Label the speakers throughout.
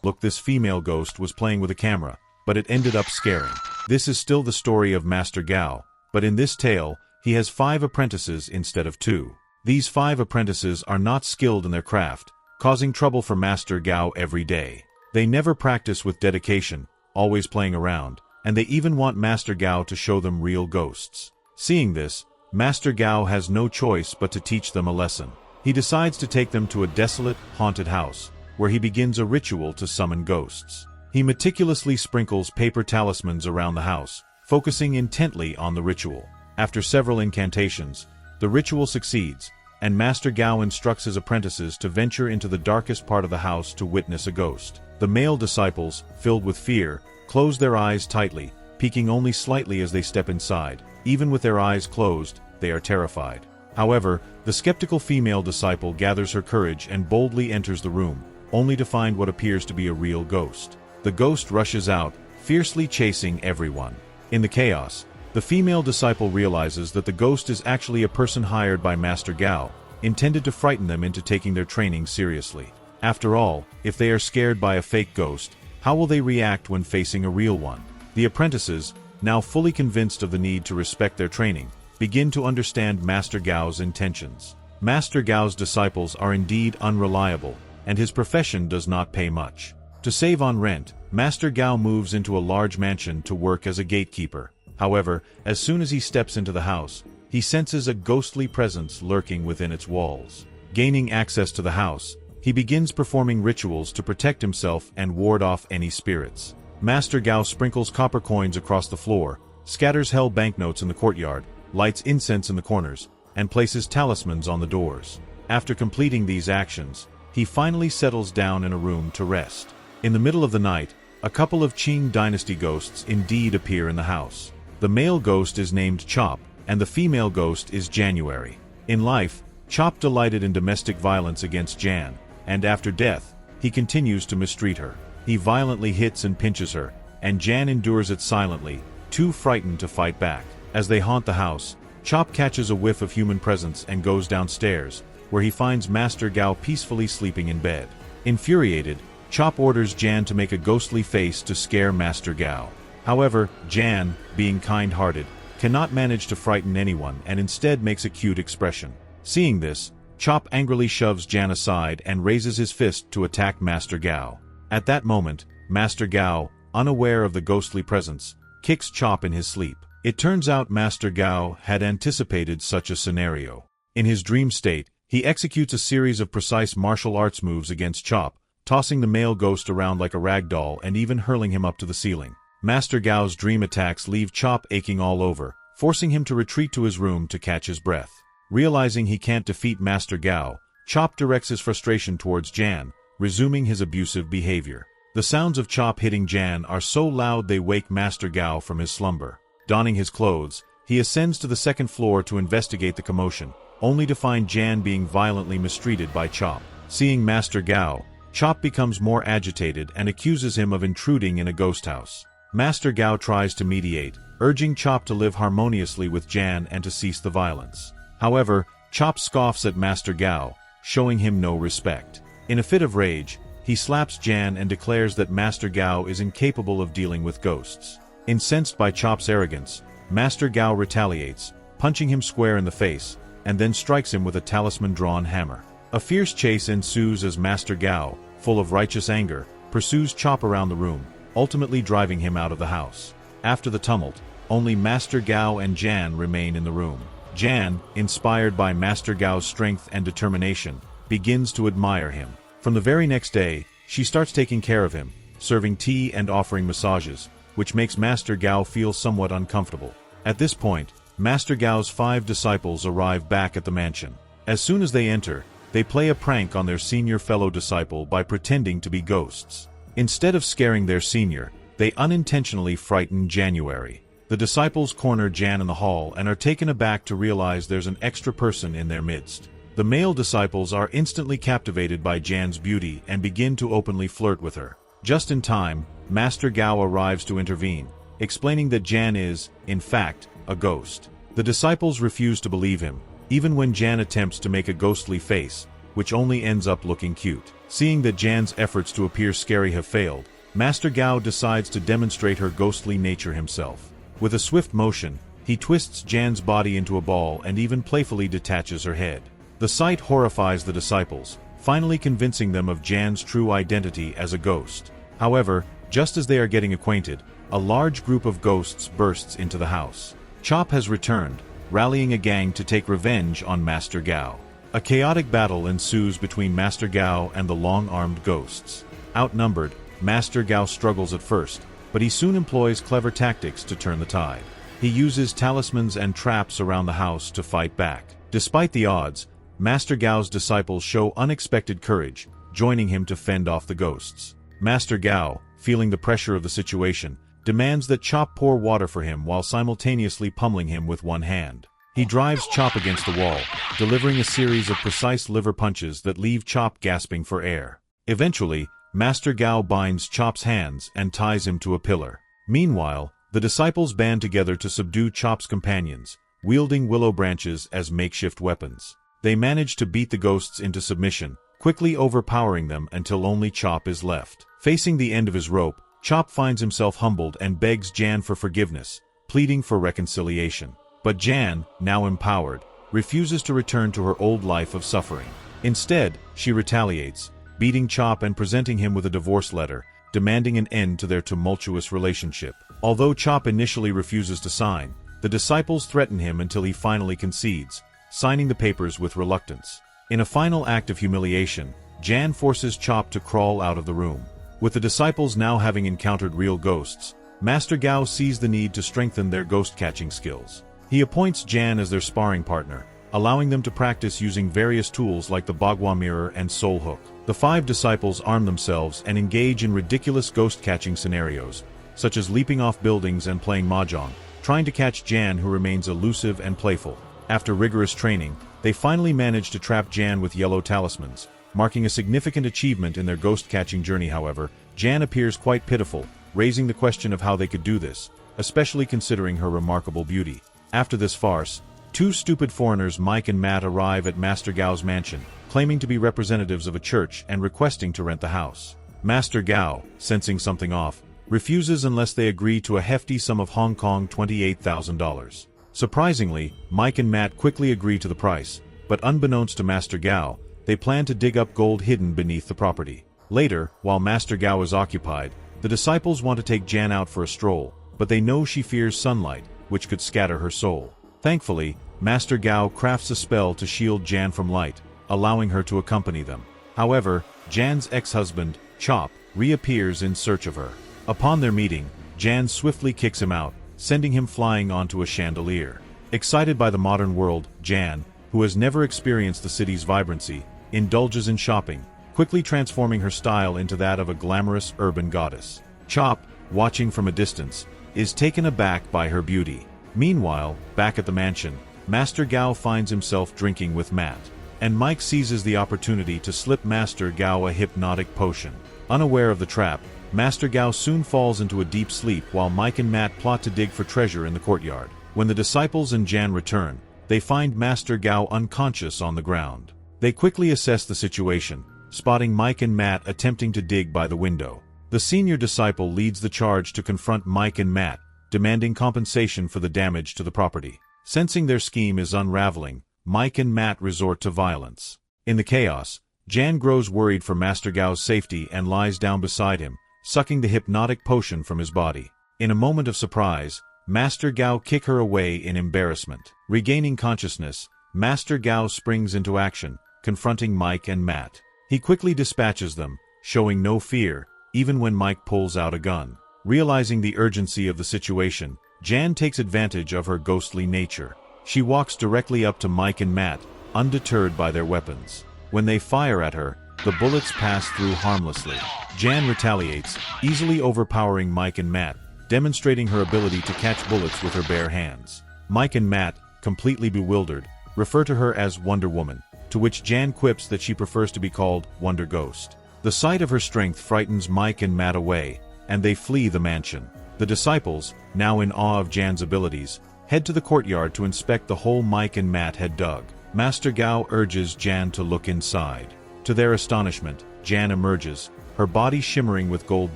Speaker 1: Look, this female ghost was playing with a camera, but it ended up scaring. This is still the story of Master Gao, but in this tale, he has 5 apprentices instead of 2. These 5 apprentices are not skilled in their craft, causing trouble for Master Gao every day. They never practice with dedication, always playing around, and they even want Master Gao to show them real ghosts. Seeing this, Master Gao has no choice but to teach them a lesson. He decides to take them to a desolate, haunted house, where he begins a ritual to summon ghosts. He meticulously sprinkles paper talismans around the house, focusing intently on the ritual. After several incantations, the ritual succeeds, and Master Gao instructs his apprentices to venture into the darkest part of the house to witness a ghost. The male disciples, filled with fear, close their eyes tightly, peeking only slightly as they step inside. Even with their eyes closed, they are terrified. However, the skeptical female disciple gathers her courage and boldly enters the room, only to find what appears to be a real ghost. The ghost rushes out, fiercely chasing everyone. In the chaos, the female disciple realizes that the ghost is actually a person hired by Master Gao, intended to frighten them into taking their training seriously. After all, if they are scared by a fake ghost, how will they react when facing a real one? The apprentices, now fully convinced of the need to respect their training, begin to understand Master Gao's intentions. Master Gao's disciples are indeed unreliable, and his profession does not pay much. To save on rent, Master Gao moves into a large mansion to work as a gatekeeper. However, as soon as he steps into the house, he senses a ghostly presence lurking within its walls. Gaining access to the house, he begins performing rituals to protect himself and ward off any spirits. Master Gao sprinkles copper coins across the floor, scatters hell banknotes in the courtyard, lights incense in the corners, and places talismans on the doors. After completing these actions, he finally settles down in a room to rest. In the middle of the night, a couple of Qing dynasty ghosts indeed appear in the house. The male ghost is named Chop, and the female ghost is January. In life, Chop delighted in domestic violence against Jan, and after death, he continues to mistreat her. He violently hits and pinches her, and Jan endures it silently, too frightened to fight back. As they haunt the house, Chop catches a whiff of human presence and goes downstairs, where he finds Master Gao peacefully sleeping in bed. Infuriated, Chop orders Jan to make a ghostly face to scare Master Gao. However, Jan, being kind-hearted, cannot manage to frighten anyone and instead makes a cute expression. Seeing this, Chop angrily shoves Jan aside and raises his fist to attack Master Gao. At that moment, Master Gao, unaware of the ghostly presence, kicks Chop in his sleep. It turns out Master Gao had anticipated such a scenario. In his dream state, he executes a series of precise martial arts moves against Chop, tossing the male ghost around like a rag doll and even hurling him up to the ceiling. Master Gao's dream attacks leave Chop aching all over, forcing him to retreat to his room to catch his breath. Realizing he can't defeat Master Gao, Chop directs his frustration towards Jan, resuming his abusive behavior. The sounds of Chop hitting Jan are so loud they wake Master Gao from his slumber. Donning his clothes, he ascends to the second floor to investigate the commotion, only to find Jan being violently mistreated by Chop. Seeing Master Gao, Chop becomes more agitated and accuses him of intruding in a ghost house. Master Gao tries to mediate, urging Chop to live harmoniously with Jan and to cease the violence. However, Chop scoffs at Master Gao, showing him no respect. In a fit of rage, he slaps Jan and declares that Master Gao is incapable of dealing with ghosts. Incensed by Chop's arrogance, Master Gao retaliates, punching him square in the face, and then strikes him with a talisman-drawn hammer. A fierce chase ensues as Master Gao, full of righteous anger, pursues Chop around the room, ultimately driving him out of the house. After the tumult, only Master Gao and Jan remain in the room. Jan, inspired by Master Gao's strength and determination, begins to admire him. From the very next day, she starts taking care of him, serving tea and offering massages, which makes Master Gao feel somewhat uncomfortable. At this point, Master Gao's 5 disciples arrive back at the mansion. As soon as they enter, they play a prank on their senior fellow disciple by pretending to be ghosts. Instead of scaring their senior, they unintentionally frighten January. The disciples corner Jan in the hall and are taken aback to realize there's an extra person in their midst. The male disciples are instantly captivated by Jan's beauty and begin to openly flirt with her. Just in time, Master Gao arrives to intervene, explaining that Jan is, in fact, a ghost. The disciples refuse to believe him. Even when Jan attempts to make a ghostly face, which only ends up looking cute. Seeing that Jan's efforts to appear scary have failed, Master Gao decides to demonstrate her ghostly nature himself. With a swift motion, he twists Jan's body into a ball and even playfully detaches her head. The sight horrifies the disciples, finally convincing them of Jan's true identity as a ghost. However, just as they are getting acquainted, a large group of ghosts bursts into the house. Chop has returned, rallying a gang to take revenge on Master Gao. A chaotic battle ensues between Master Gao and the long-armed ghosts. Outnumbered, Master Gao struggles at first, but he soon employs clever tactics to turn the tide. He uses talismans and traps around the house to fight back. Despite the odds, Master Gao's disciples show unexpected courage, joining him to fend off the ghosts. Master Gao, feeling the pressure of the situation, demands that Chop pour water for him while simultaneously pummeling him with one hand. He drives Chop against the wall, delivering a series of precise liver punches that leave Chop gasping for air. Eventually, Master Gao binds Chop's hands and ties him to a pillar. Meanwhile, the disciples band together to subdue Chop's companions, wielding willow branches as makeshift weapons. They manage to beat the ghosts into submission, quickly overpowering them until only Chop is left. Facing the end of his rope, Chop finds himself humbled and begs Jan for forgiveness, pleading for reconciliation. But Jan, now empowered, refuses to return to her old life of suffering. Instead, she retaliates, beating Chop and presenting him with a divorce letter, demanding an end to their tumultuous relationship. Although Chop initially refuses to sign, the disciples threaten him until he finally concedes, signing the papers with reluctance. In a final act of humiliation, Jan forces Chop to crawl out of the room. With the disciples now having encountered real ghosts, Master Gao sees the need to strengthen their ghost-catching skills. He appoints Jan as their sparring partner, allowing them to practice using various tools like the Bagua mirror and soul hook. The 5 disciples arm themselves and engage in ridiculous ghost-catching scenarios, such as leaping off buildings and playing mahjong, trying to catch Jan, who remains elusive and playful. After rigorous training, they finally manage to trap Jan with yellow talismans, marking a significant achievement in their ghost-catching journey. However, Jan appears quite pitiful, raising the question of how they could do this, especially considering her remarkable beauty. After this farce, 2 stupid foreigners, Mike and Matt, arrive at Master Gao's mansion, claiming to be representatives of a church and requesting to rent the house. Master Gao, sensing something off, refuses unless they agree to a hefty sum of Hong Kong $28,000. Surprisingly, Mike and Matt quickly agree to the price, but unbeknownst to Master Gao, they plan to dig up gold hidden beneath the property. Later, while Master Gao is occupied, the disciples want to take Jan out for a stroll, but they know she fears sunlight, which could scatter her soul. Thankfully, Master Gao crafts a spell to shield Jan from light, allowing her to accompany them. However, Jan's ex-husband, Chop, reappears in search of her. Upon their meeting, Jan swiftly kicks him out, sending him flying onto a chandelier. Excited by the modern world, Jan, who has never experienced the city's vibrancy, indulges in shopping, quickly transforming her style into that of a glamorous urban goddess. Chop, watching from a distance, is taken aback by her beauty. Meanwhile, back at the mansion, Master Gao finds himself drinking with Matt, and Mike seizes the opportunity to slip Master Gao a hypnotic potion. Unaware of the trap, Master Gao soon falls into a deep sleep while Mike and Matt plot to dig for treasure in the courtyard. When the disciples and Jan return, they find Master Gao unconscious on the ground. They quickly assess the situation, spotting Mike and Matt attempting to dig by the window. The senior disciple leads the charge to confront Mike and Matt, demanding compensation for the damage to the property. Sensing their scheme is unraveling, Mike and Matt resort to violence. In the chaos, Jan grows worried for Master Gao's safety and lies down beside him, sucking the hypnotic potion from his body. In a moment of surprise, Master Gao kicks her away in embarrassment. Regaining consciousness, Master Gao springs into action, confronting Mike and Matt. He quickly dispatches them, showing no fear, even when Mike pulls out a gun. Realizing the urgency of the situation, Jan takes advantage of her ghostly nature. She walks directly up to Mike and Matt, undeterred by their weapons. When they fire at her, the bullets pass through harmlessly. Jan retaliates, easily overpowering Mike and Matt, demonstrating her ability to catch bullets with her bare hands. Mike and Matt, completely bewildered, refer to her as Wonder Woman, to which Jan quips that she prefers to be called Wonder Ghost. The sight of her strength frightens Mike and Matt away, and they flee the mansion. The disciples, now in awe of Jan's abilities, head to the courtyard to inspect the hole Mike and Matt had dug. Master Gao urges Jan to look inside. To their astonishment, Jan emerges, her body shimmering with gold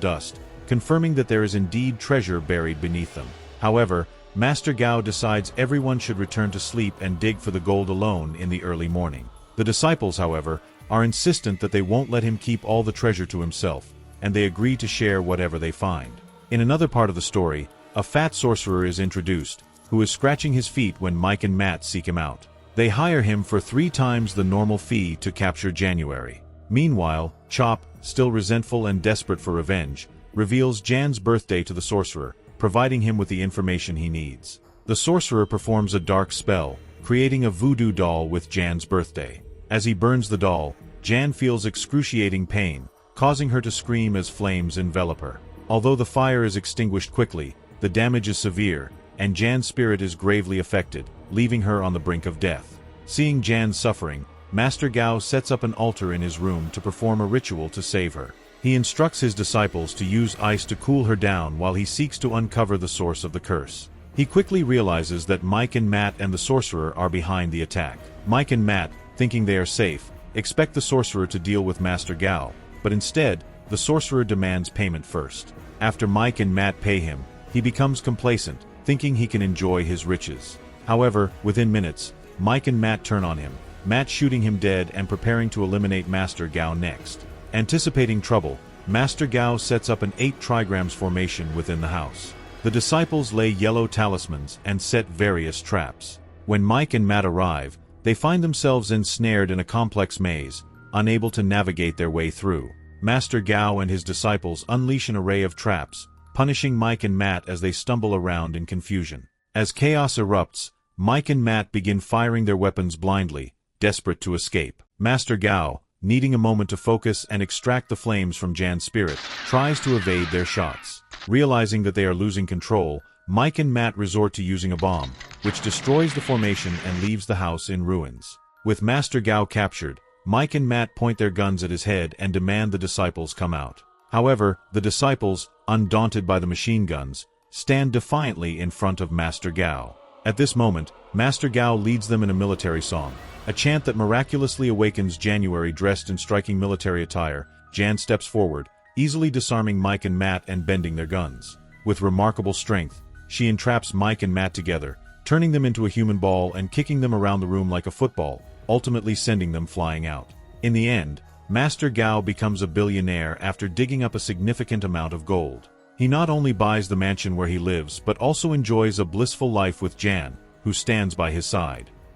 Speaker 1: dust, confirming that there is indeed treasure buried beneath them. However, Master Gao decides everyone should return to sleep and dig for the gold alone in the early morning. The disciples, however, are insistent that they won't let him keep all the treasure to himself, and they agree to share whatever they find. In another part of the story, a fat sorcerer is introduced, who is scratching his feet when Mike and Matt seek him out. They hire him for 3 times the normal fee to capture January. Meanwhile, Chop, still resentful and desperate for revenge, reveals Jan's birthday to the sorcerer, providing him with the information he needs. The sorcerer performs a dark spell, creating a voodoo doll with Jan's birthday. As he burns the doll, Jan feels excruciating pain, causing her to scream as flames envelop her. Although the fire is extinguished quickly, the damage is severe, and Jan's spirit is gravely affected, leaving her on the brink of death. Seeing Jan's suffering, Master Gao sets up an altar in his room to perform a ritual to save her. He instructs his disciples to use ice to cool her down while he seeks to uncover the source of the curse. He quickly realizes that Mike and Matt and the sorcerer are behind the attack. Mike and Matt, thinking they are safe, expect the sorcerer to deal with Master Gao, but instead, the sorcerer demands payment first. After Mike and Matt pay him, he becomes complacent, thinking he can enjoy his riches. However, within minutes, Mike and Matt turn on him, Matt shooting him dead and preparing to eliminate Master Gao next. Anticipating trouble, Master Gao sets up an 8 trigrams formation within the house. The disciples lay yellow talismans and set various traps. When Mike and Matt arrive, they find themselves ensnared in a complex maze, unable to navigate their way through. Master Gao and his disciples unleash an array of traps, punishing Mike and Matt as they stumble around in confusion. As chaos erupts, Mike and Matt begin firing their weapons blindly, desperate to escape. Master Gao, needing a moment to focus and extract the flames from Jan's spirit, tries to evade their shots. Realizing that they are losing control, Mike and Matt resort to using a bomb, which destroys the formation and leaves the house in ruins. With Master Gao captured, Mike and Matt point their guns at his head and demand the disciples come out. However, the disciples, undaunted by the machine guns, stand defiantly in front of Master Gao. At this moment, Master Gao leads them in a military song, a chant that miraculously awakens January dressed in striking military attire. Jan steps forward, easily disarming Mike and Matt and bending their guns. With remarkable strength, she entraps Mike and Matt together, turning them into a human ball and kicking them around the room like a football, ultimately sending them flying out. In the end, Master Gao becomes a billionaire after digging up a significant amount of gold. He not only buys the mansion where he lives but also enjoys a blissful life with Jan, who stands by his side.